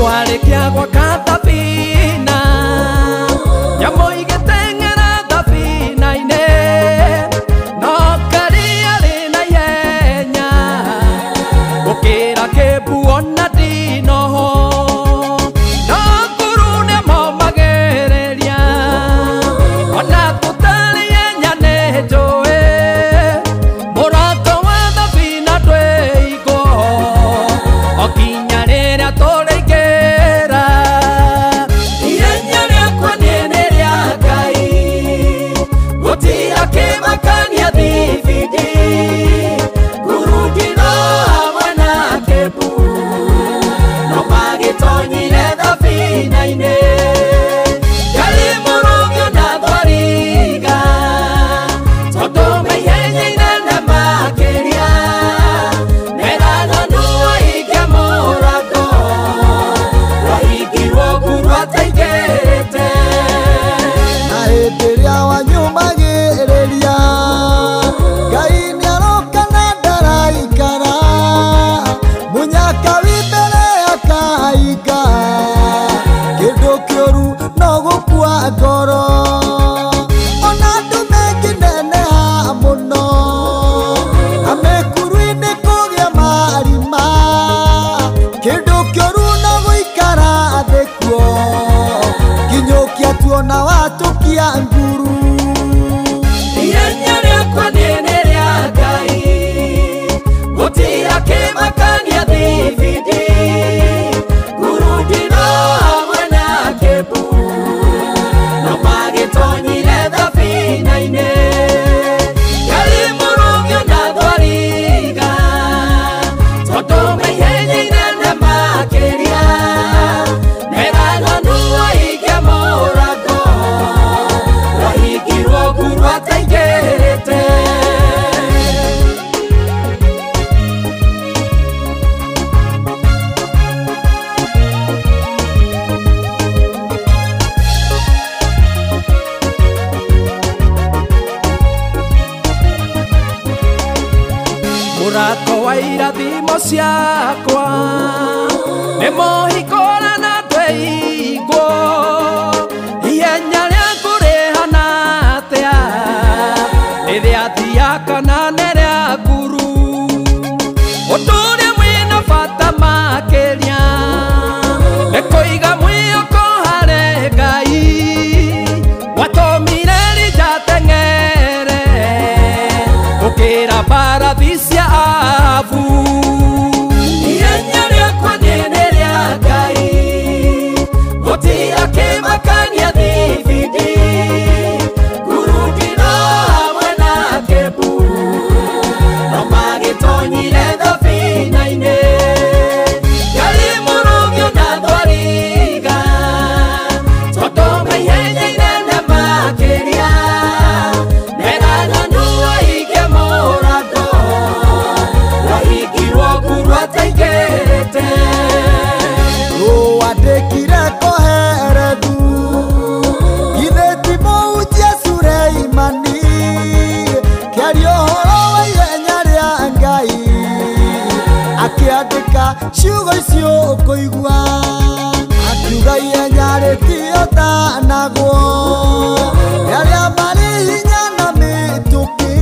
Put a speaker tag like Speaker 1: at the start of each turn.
Speaker 1: Warĩkia gwaka thabina nyamũ igĩteng'era thabina-inĩ no karia rĩna ihenya gũkĩra kĩmbu ona ndinoho no nguru nĩmomagĩrĩria ona tũtarĩ ihenya nĩ njũĩ mũrango wa thabina ndwĩigwo o kinya rĩrĩa tũrĩingĩra ihenya rĩakwa nĩ rĩa Ngai gũtira kĩmakania thibindi ngurungiro hamwe na kĩmbu no magĩtonyire thabina-inĩ Ngai mũrũgio na thwariga tondũ maihenya inene makĩria meraganu wahingia mũrango wahingirwo nguru ataingĩrĩte
Speaker 2: na hĩndĩ ĩrĩa wanyumagĩrĩria Ngai nĩaroka na ndaraikara mũnyaka wĩ mbere akahinga kĩndũ kĩũru no gũkua ngoro ona andũ mengĩneneha mũno na mĩkuru-inĩ kũgĩa marima kĩndũ kĩũru no gũikara thĩ kuo kinyũkia tuona watũkia nguru
Speaker 1: ihenya rĩakwa nĩ rĩa Ngai gũtira kĩmakania thibindi ngurungiro hamwe na kĩmbu no magĩtonyire thabina-inĩ Ngai mũrũgio na thwariga tondũ maihenya inene makĩria meraganu wahingia mũrango wahingirwo nguru ataingĩrĩte mũrango wa irathimo ciakwa nĩ mũhingũra na ndwĩigwo ihenya rĩaku rĩhana atĩa nĩ rĩa thia kana nĩ rĩa nguru ũndũ ũrĩa wĩna bata makĩria nĩ kũiga mwĩhoko harĩ Ngai watũmire Elija ateng'ere gũkĩra mbarathi cia Ahabu ihenya rĩakwa nĩ rĩa Ngai gũtira kĩmakania thibindi ngurungiro hamwe na kĩmbu no magĩtonyire thabina-inĩ Ngai mũrũgio na thwariga tondũ maihenya inene makĩria meraganu wahingia mũrango wahingirwo nguru ataingĩrĩte
Speaker 2: rũandĩkire Koherethu githĩ ti mũhunjia Suleimani kĩaria ũhoro wa ihenya rĩa Ngai akĩandĩka ciugo icio ũkũigua akiuga ihenya rĩtiotanagwo rĩarĩa marĩ hinya na mĩtũkĩ